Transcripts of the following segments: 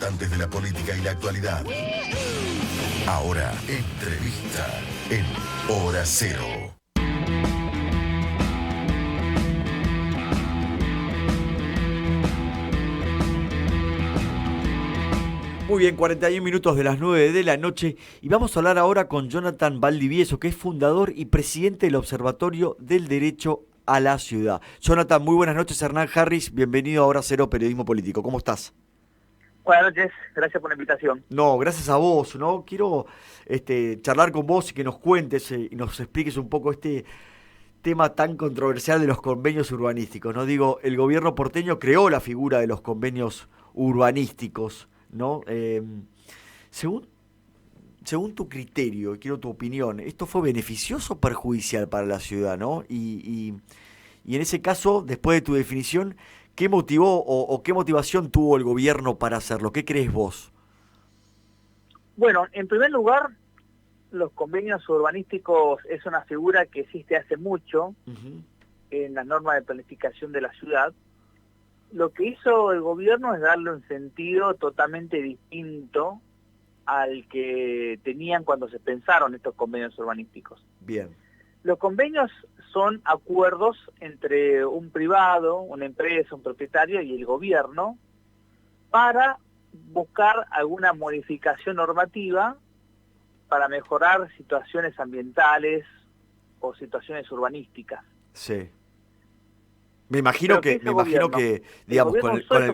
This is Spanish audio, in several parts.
importantes de la política y la actualidad. Ahora, entrevista en Hora Cero. Muy bien, 41 minutos de las 9 de la noche y vamos a hablar ahora con Jonathan Valdivieso, que es fundador y presidente del Observatorio del Derecho a la Ciudad. Jonathan, muy buenas noches. Hernán Harris, bienvenido a Hora Cero Periodismo Político. ¿Cómo estás? Buenas noches, gracias por la invitación. No, gracias a vos, ¿no? Quiero charlar con vos y que nos cuentes y nos expliques un poco este tema tan controversial de los convenios urbanísticos, ¿no? Digo, el gobierno porteño creó la figura de los convenios urbanísticos, ¿no? Según tu criterio, quiero tu opinión, ¿esto fue beneficioso o perjudicial para la ciudad, ¿no? Y en ese caso, después de tu definición, ¿qué motivó o qué motivación tuvo el gobierno para hacerlo? ¿Qué crees vos? Bueno, en primer lugar, los convenios urbanísticos es una figura que existe hace mucho en las normas de planificación de la ciudad. Lo que hizo el gobierno es darle un sentido totalmente distinto al que tenían cuando se pensaron estos convenios urbanísticos. Bien. Los convenios son acuerdos entre un privado, una empresa, un propietario y el gobierno para buscar alguna modificación normativa para mejorar situaciones ambientales o situaciones urbanísticas. Sí. Me imagino que, digamos,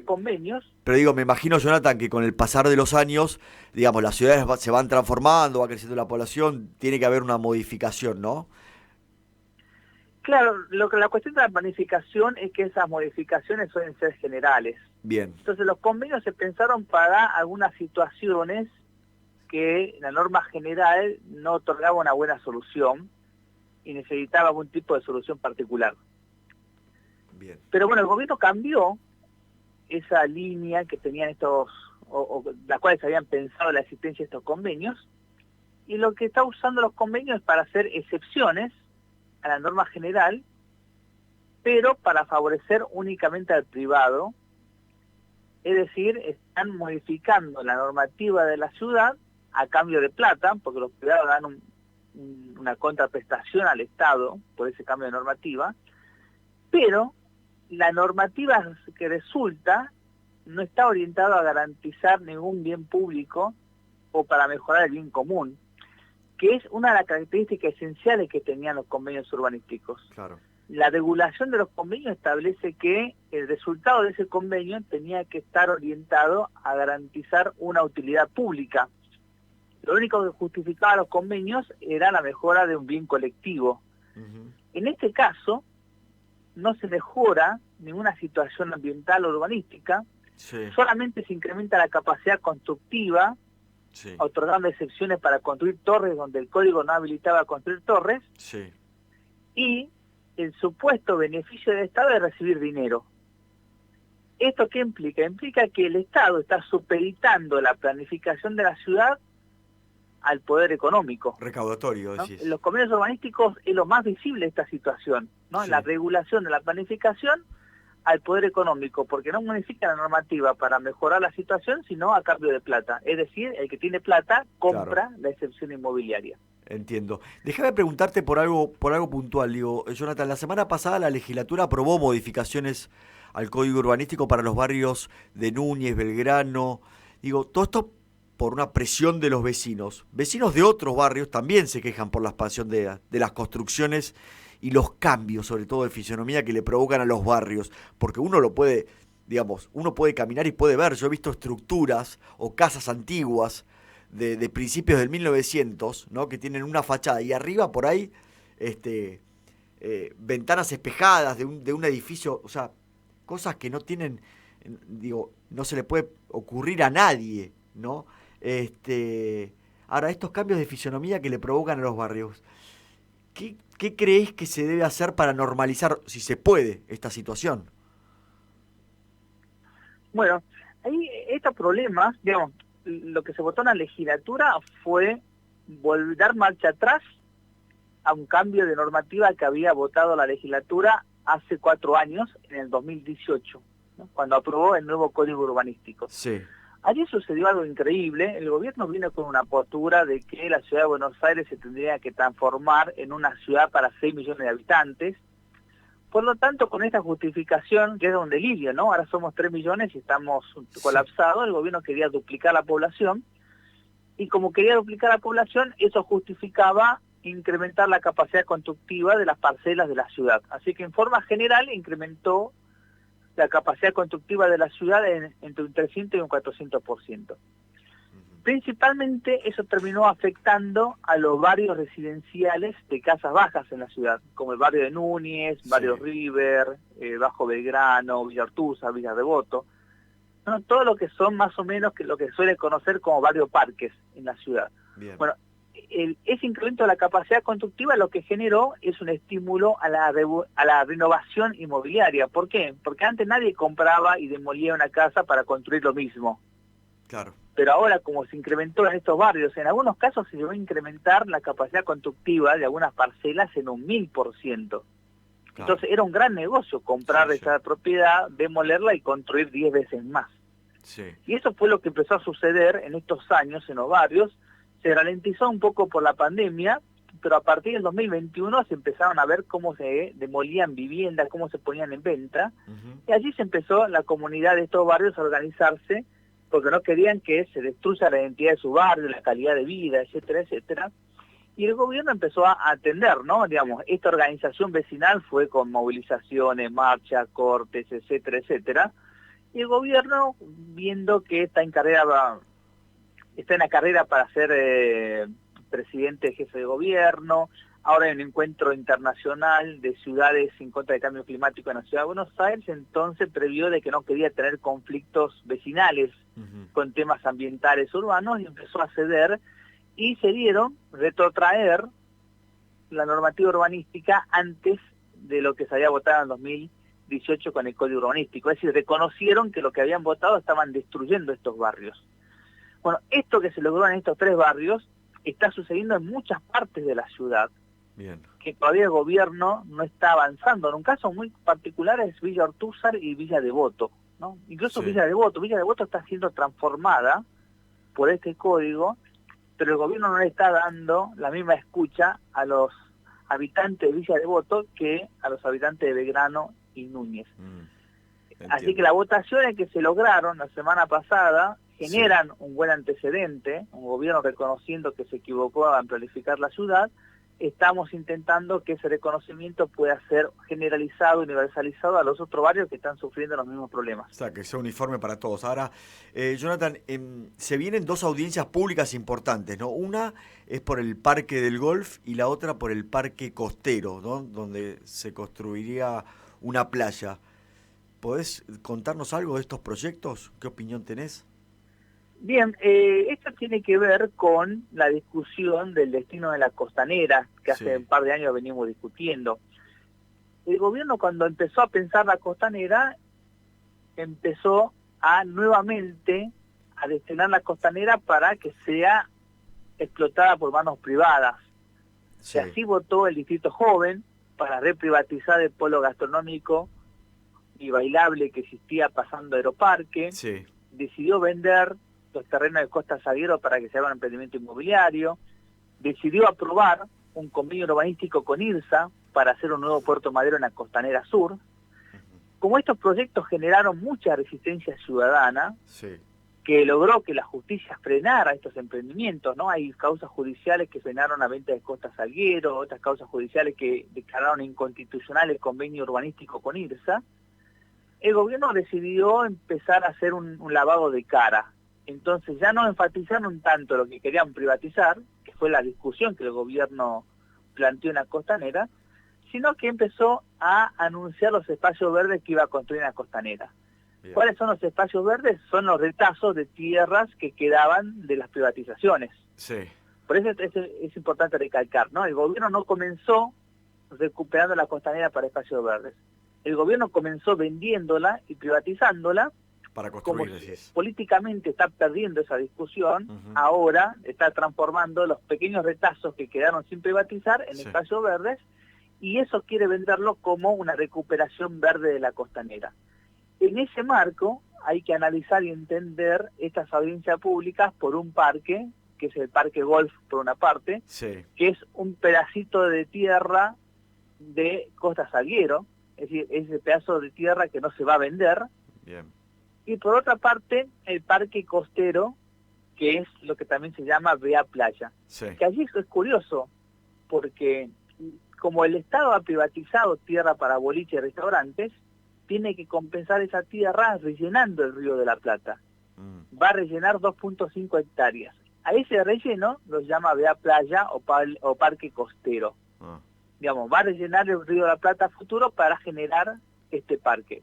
convenios. Pero digo, me imagino, Jonathan, que con el pasar de los años, digamos, las ciudades se van transformando, va creciendo la población, tiene que haber una modificación, ¿no? Claro, la cuestión de la planificación es que esas modificaciones suelen ser generales. Bien. Entonces los convenios se pensaron para algunas situaciones que la norma general no otorgaba una buena solución y necesitaba algún tipo de solución particular. Bien. Pero bueno, el gobierno cambió esa línea que tenían estos, o las cuales habían pensado la existencia de estos convenios, y lo que está usando los convenios es para hacer excepciones a la norma general, pero para favorecer únicamente al privado, es decir, están modificando la normativa de la ciudad a cambio de plata, porque los privados dan una contraprestación al Estado por ese cambio de normativa, pero la normativa que resulta no está orientada a garantizar ningún bien público o para mejorar el bien común, que es una de las características esenciales que tenían los convenios urbanísticos. Claro. La regulación de los convenios establece que el resultado de ese convenio tenía que estar orientado a garantizar una utilidad pública. Lo único que justificaba los convenios era la mejora de un bien colectivo. En este caso, no se mejora ninguna situación ambiental o urbanística, solamente se incrementa la capacidad constructiva, otorgando excepciones para construir torres donde el código no habilitaba construir torres, y el supuesto beneficio del Estado es recibir dinero. ¿Esto qué implica? Implica que el Estado está supeditando la planificación de la ciudad al poder económico. Recaudatorio, ¿no? decís. Los convenios urbanísticos es lo más visible de esta situación, ¿no? La regulación de la planificación al poder económico, porque no modifica la normativa para mejorar la situación, sino a cambio de plata. Es decir, el que tiene plata compra la excepción inmobiliaria. Entiendo. Déjame preguntarte por algo puntual. Digo, Jonathan, la semana pasada la legislatura aprobó modificaciones al Código Urbanístico para los barrios de Núñez, Belgrano. Digo, todo esto por una presión de los vecinos. Vecinos de otros barrios también se quejan por la expansión de las construcciones y los cambios, sobre todo de fisonomía, que le provocan a los barrios. Porque uno lo puede, digamos, uno puede caminar y puede ver. Yo he visto estructuras o casas antiguas de principios del 1900, ¿no? Que tienen una fachada y arriba por ahí ventanas espejadas de un edificio, o sea, cosas que no tienen, digo, no se le puede ocurrir a nadie, ¿no? Ahora, estos cambios de fisonomía que le provocan a los barrios, ¿qué crees que se debe hacer para normalizar, si se puede, esta situación? Bueno, ahí estos problemas, digamos, lo que se votó en la legislatura fue dar marcha atrás a un cambio de normativa que había votado la legislatura hace 4 años, en el 2018, ¿no? Cuando aprobó el nuevo Código Urbanístico. Sí. Allí sucedió algo increíble. El gobierno vino con una postura de que la ciudad de Buenos Aires se tendría que transformar en una ciudad para 6 millones de habitantes. Por lo tanto, con esta justificación, que era un delirio, ¿no? Ahora somos 3 millones y estamos colapsados, el gobierno quería duplicar la población, y como quería duplicar la población, eso justificaba incrementar la capacidad constructiva de las parcelas de la ciudad. Así que en forma general incrementó la capacidad constructiva de la ciudad entre un 300 y un 400%. Principalmente eso terminó afectando a los barrios residenciales de casas bajas en la ciudad, como el barrio de Núñez, barrio River, Bajo Belgrano, Villa Ortuza, Villa Devoto, ¿no? Todo lo que son más o menos lo que suele conocer como barrio parques en la ciudad. Bien. Bueno, ese incremento de la capacidad constructiva lo que generó es un estímulo a la renovación inmobiliaria. ¿Por qué? Porque antes nadie compraba y demolía una casa para construir lo mismo. Claro. Pero ahora, como se incrementó en estos barrios, en algunos casos se llegó a incrementar la capacidad constructiva de algunas parcelas en un 1000%. Claro. Entonces era un gran negocio comprar esa propiedad, demolerla y construir 10 veces más. Sí. Y eso fue lo que empezó a suceder en estos años en los barrios. Se ralentizó un poco por la pandemia, pero a partir del 2021 se empezaron a ver cómo se demolían viviendas, cómo se ponían en venta, y allí se empezó la comunidad de estos barrios a organizarse, porque no querían que se destruya la identidad de su barrio, la calidad de vida, etcétera, etcétera. Y el gobierno empezó a atender, ¿no? Digamos, esta organización vecinal fue con movilizaciones, marchas, cortes, etcétera, etcétera. Y el gobierno, viendo que está en la carrera para ser presidente, jefe de gobierno, ahora hay un encuentro internacional de ciudades en contra del cambio climático en la ciudad de Buenos Aires, entonces previó de que no quería tener conflictos vecinales con temas ambientales urbanos y empezó a ceder y se dieron retrotraer la normativa urbanística antes de lo que se había votado en 2018 con el Código Urbanístico. Es decir, reconocieron que lo que habían votado estaban destruyendo estos barrios. Bueno, esto que se logró en estos 3 barrios está sucediendo en muchas partes de la ciudad. Bien. Que todavía el gobierno no está avanzando. En un caso muy particular es Villa Ortúzar y Villa Devoto, ¿no? Incluso Villa Devoto está siendo transformada por este código, pero el gobierno no le está dando la misma escucha a los habitantes de Villa Devoto que a los habitantes de Belgrano y Núñez. Así que las votaciones que se lograron la semana pasada generan un buen antecedente, un gobierno reconociendo que se equivocó en planificar la ciudad. Estamos intentando que ese reconocimiento pueda ser generalizado, universalizado a los otros barrios que están sufriendo los mismos problemas. O sea, que sea uniforme para todos. Ahora, Jonathan, se vienen 2 audiencias públicas importantes, ¿no? Una es por el Parque del Golf y la otra por el Parque Costero, ¿no? Donde se construiría una playa. ¿Podés contarnos algo de estos proyectos? ¿Qué opinión tenés? Bien, esto tiene que ver con la discusión del destino de la costanera, que hace un par de años venimos discutiendo. El gobierno, cuando empezó a pensar la costanera, empezó a nuevamente a destinar la costanera para que sea explotada por manos privadas. Y así votó el Distrito Joven para reprivatizar el polo gastronómico y bailable que existía pasando Aeroparque. Decidió vender los terrenos de Costa Salguero para que se haga un emprendimiento inmobiliario, decidió aprobar un convenio urbanístico con IRSA para hacer un nuevo puerto madero en la Costanera Sur. Como estos proyectos generaron mucha resistencia ciudadana, que logró que la justicia frenara estos emprendimientos, ¿no? Hay causas judiciales que frenaron la venta de Costa Salguero, otras causas judiciales que declararon inconstitucional el convenio urbanístico con IRSA. El gobierno decidió empezar a hacer un lavado de cara. Entonces ya no enfatizaron tanto lo que querían privatizar, que fue la discusión que el gobierno planteó en la costanera, sino que empezó a anunciar los espacios verdes que iba a construir en la costanera. Bien. ¿Cuáles son los espacios verdes? Son los retazos de tierras que quedaban de las privatizaciones. Por eso es importante recalcar, ¿no? El gobierno no comenzó recuperando la costanera para espacios verdes. El gobierno comenzó vendiéndola y privatizándola. Para construir, como políticamente está perdiendo esa discusión, ahora está transformando los pequeños retazos que quedaron sin privatizar en espacios verdes, y eso quiere venderlo como una recuperación verde de la costanera. En ese marco, hay que analizar y entender estas audiencias públicas por un parque, que es el Parque Golf por una parte, Sí. que es un pedacito de tierra de Costa Salguero, es decir, ese pedazo de tierra que no se va a vender, Bien. y por otra parte el Parque Costero, que es lo que también se llama Vea Playa. Sí. Que allí es curioso, porque como el Estado ha privatizado tierra para boliche y restaurantes, tiene que compensar esa tierra rellenando el Río de la Plata. Va a rellenar 2.5 hectáreas. A ese relleno lo llama Vea Playa o Parque Costero. Digamos, va a rellenar el Río de la Plata futuro para generar este parque.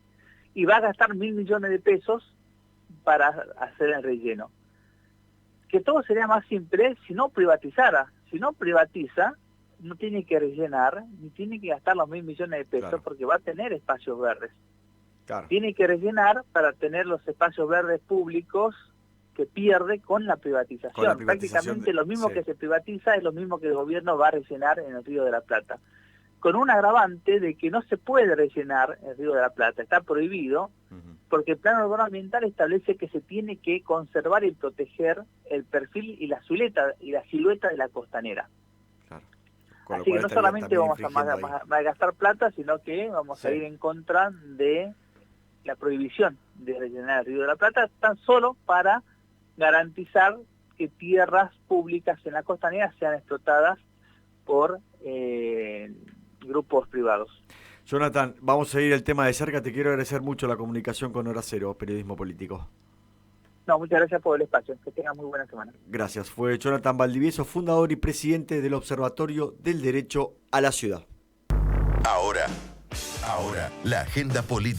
Y va a gastar 1.000 millones de pesos para hacer el relleno. Que todo sería más simple si no privatizara. Si no privatiza, no tiene que rellenar, ni tiene que gastar los 1.000 millones de pesos, Claro. porque va a tener espacios verdes. Claro. Tiene que rellenar para tener los espacios verdes públicos que pierde con la privatización. Con la privatización Prácticamente lo mismo sí. que se privatiza es lo mismo que el gobierno va a rellenar en el Río de la Plata. Con un agravante de que no se puede rellenar el Río de la Plata, está prohibido, porque el plan urbano ambiental establece que se tiene que conservar y proteger el perfil y la silueta de la costanera. Claro. Con lo Así que cual no estaría solamente también vamos infringiendo a gastar plata, sino que vamos a Sí. ir en contra de la prohibición de rellenar el Río de la Plata, tan solo para garantizar que tierras públicas en la costanera sean explotadas por grupos privados. Jonathan, vamos a seguir el tema de cerca. Te quiero agradecer mucho la comunicación con Hora Cero, periodismo político. No, muchas gracias por el espacio. Que tengan muy buena semana. Gracias. Fue Jonathan Valdivieso, fundador y presidente del Observatorio del Derecho a la Ciudad. Ahora, la agenda política.